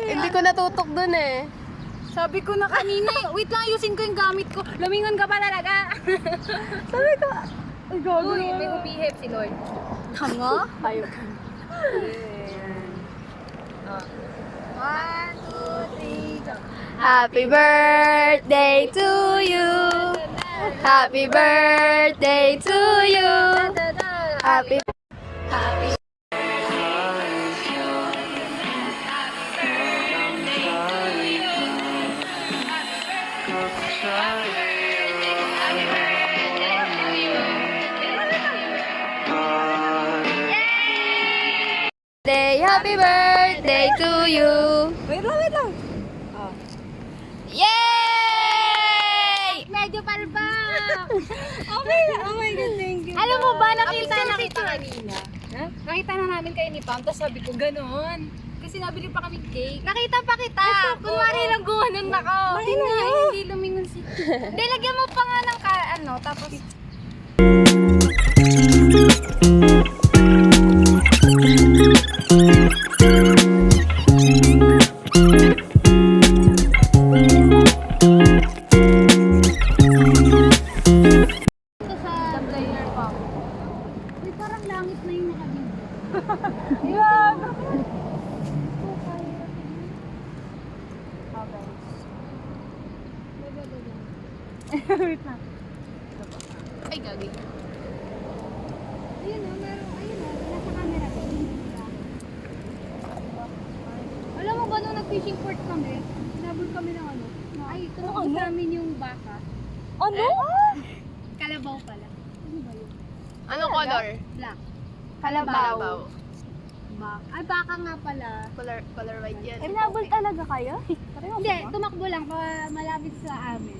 Hindi ko natutok dun eh. Sabi ko na kanina, wait lang, ayusin ko yung gamit ko. Lumingon ka pa talaga. Sabi ko, ay gago. Uy, may umihip si Lord. Tanga? Ayaw ka. 1, 2, 3, go. Happy birthday to you. Happy birthday to you. Happy Happy Happy birthday to you. Wait lang. Oh. Yay! Medyo palpak. Okay, oh my God, thank you. Alam mo ba, nakita kanina. Nakita na namin kayo ni Pam, tapos sabi ko, gano'n. Kasi nabili pa kami cake. Nakita pa kita. Kunwari lang gumanon ako. Hindi lumingon si... Hindi, lagyan mo pa nga ng tapos... Wait lang. Ay, gagi. Ayun o, meron. Ayun o, nasa camera ko. Alam mo ba nung nag-fishing port kami, sinabol kami ng ano? Ay, tumakbo sa amin yung baka. Ano? Kalabaw pala. Ano ba yun? Ano color? Black. Kalabaw. Baka. Ay, baka nga pala. Color white yan. Inabol talaga kayo? Hindi, tumakbo lang pa malapit sa amin.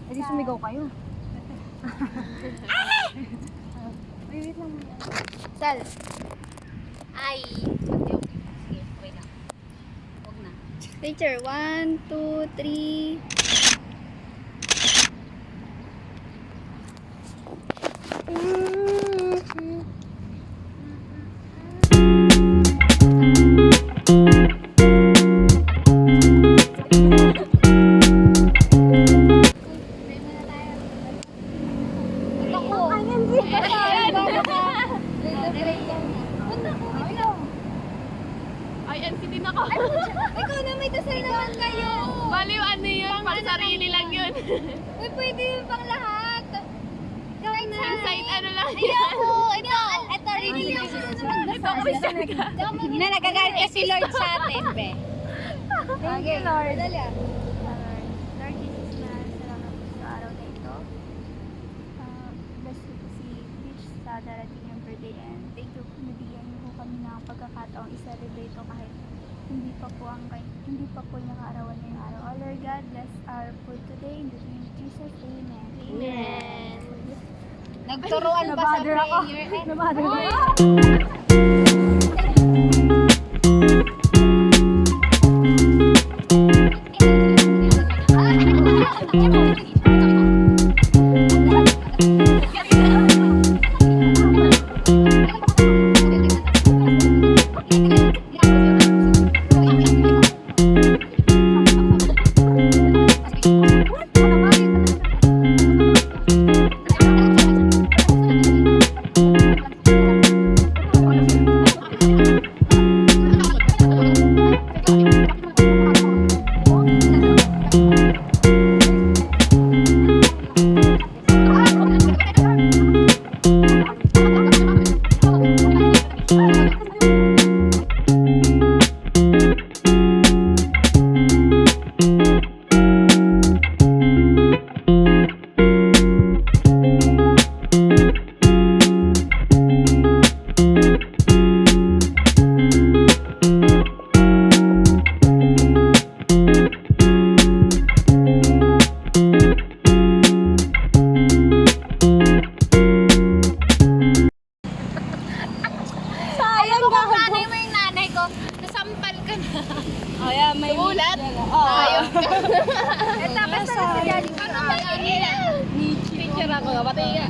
Eh di sumigaw kayo. Ay, wait lang muna. Sal. Ay. Sige, wait lang. Huwag na. Picture. 1, 2, 3. INCT na ko. Ikaw na may dasal naman kayo. Baliw, ano yun? Pang sarili lang yun. Uy, pwede yun pang lahat. Gawin na. Side ano lang Hindi yan. ako. Ito, really. Ito, Christian ka. Na nagagalit ka si Lord sa atin, be. Thank you, Lord. Madali ah. Lord Jesus, salamat po sa araw na ito. Bless you po si Peach sa darating yung birthday and thank you po nabigyan niyo po kami ng pagkakataong i-celebrate ito kahit hindi pa po nakarawan ngayong araw. Oh Lord God, bless our food today in the name of Jesus. Amen. Amen. Nagturuan pa sa prayer. Nabother ako. Oh, yeah, may Ulat? Oo. Ayun. Ito, basta na si Daddy. Ano ba yan? Picture ako, pati nga.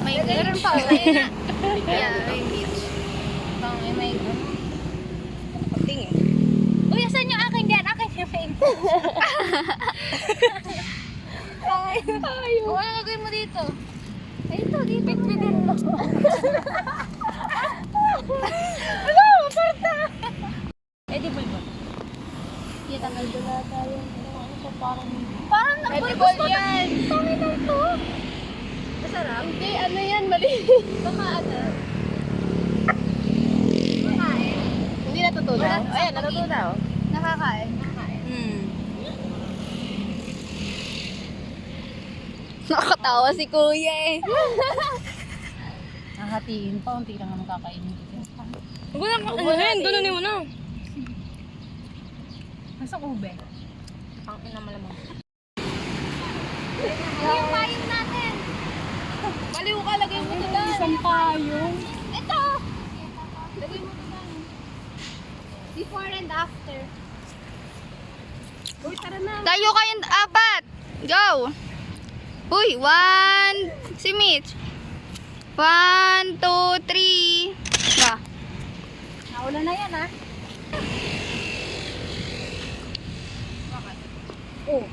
May Meron beach. pa. Yeah, may beach. May pating eh. Uy, asan yung akin dyan? Akin yung main. Ayaw. Ano gagawin mo dito? Ay, ito, dito. Bitbitin mo. Wala, maparta. Edible ba? Kita nga dula tayo. Parang Edible yan. Pangit na ito. Masarap? Hindi, ano yan, mali. Baka ano? Hindi natutunaw. Ayan, natutunaw. Nakakain. Nakakatawa si kuya eh. Nakahatiin pa, unti lang naman kakainin dito. Wala ka, ano yan, doon mo na. Nasa ube. Ang ina malamang. Yung payong natin. Baliw ka, lagay mo ito lang. Isang payong. Ito. Lagay mo ito lang. Before and after. Uy, tara na. Tayo kayong apat. Go. Uy, 1. Si Mitch. 1, 2, 3. Ba. Naula na yan, ha? Oh.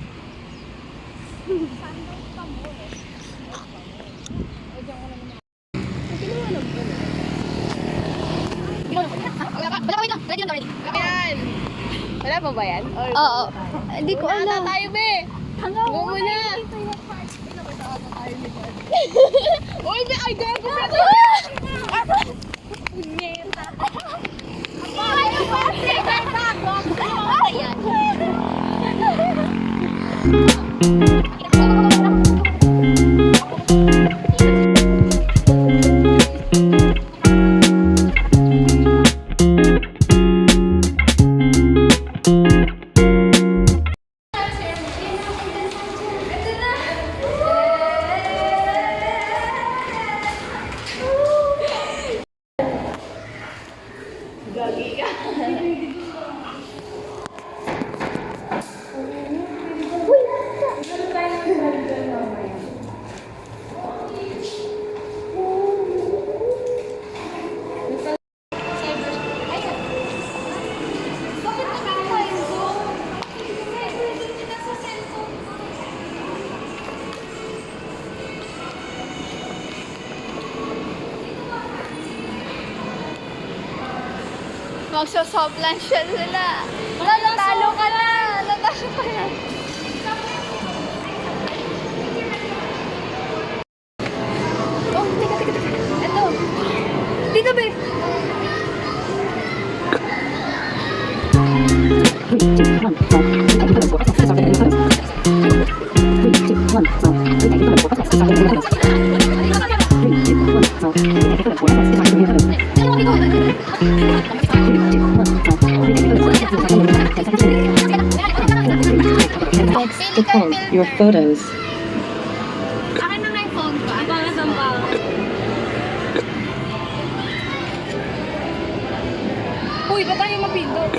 Wala pa ba yan? Oo. Hindi ko alam. Tayo, be. Go muna. Uy, be, ay, gago sa ito. Punyeta. Magsa-soft lunch siya sila. Natalo ka na. Natalo ka na. Oh, teka. Ito. Dito, be. To pull your photos. Akin na nga yung phone ko. Ang pangas ang pangas. Uy, ba't tayo mapindot?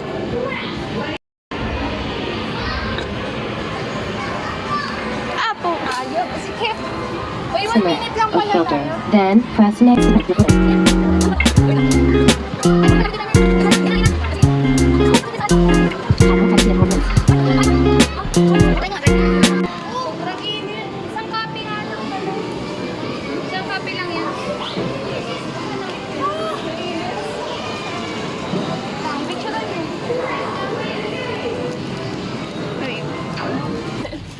Apo. Ayaw. Sige. Uy, 1 Select minute lang a pala filter. tayo. Then press next. Sobrang init. Isang copy nga lang pala. Isang copy lang yan. Picture lang yun.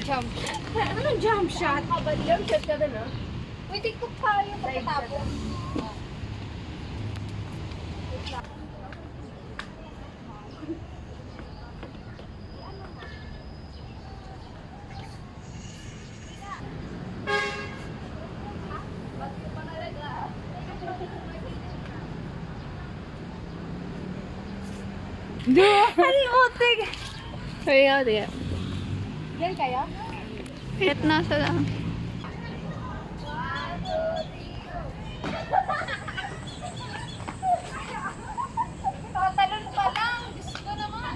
Jump. Anong jump shot? Jump shot ka na, Uy, tiktok pa yung pagkatapos. Kaya, diya. Yan kaya? Hit nasa lang. Tatalon pa lang. Diyos ko naman.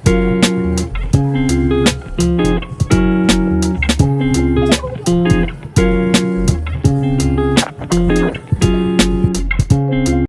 Bye.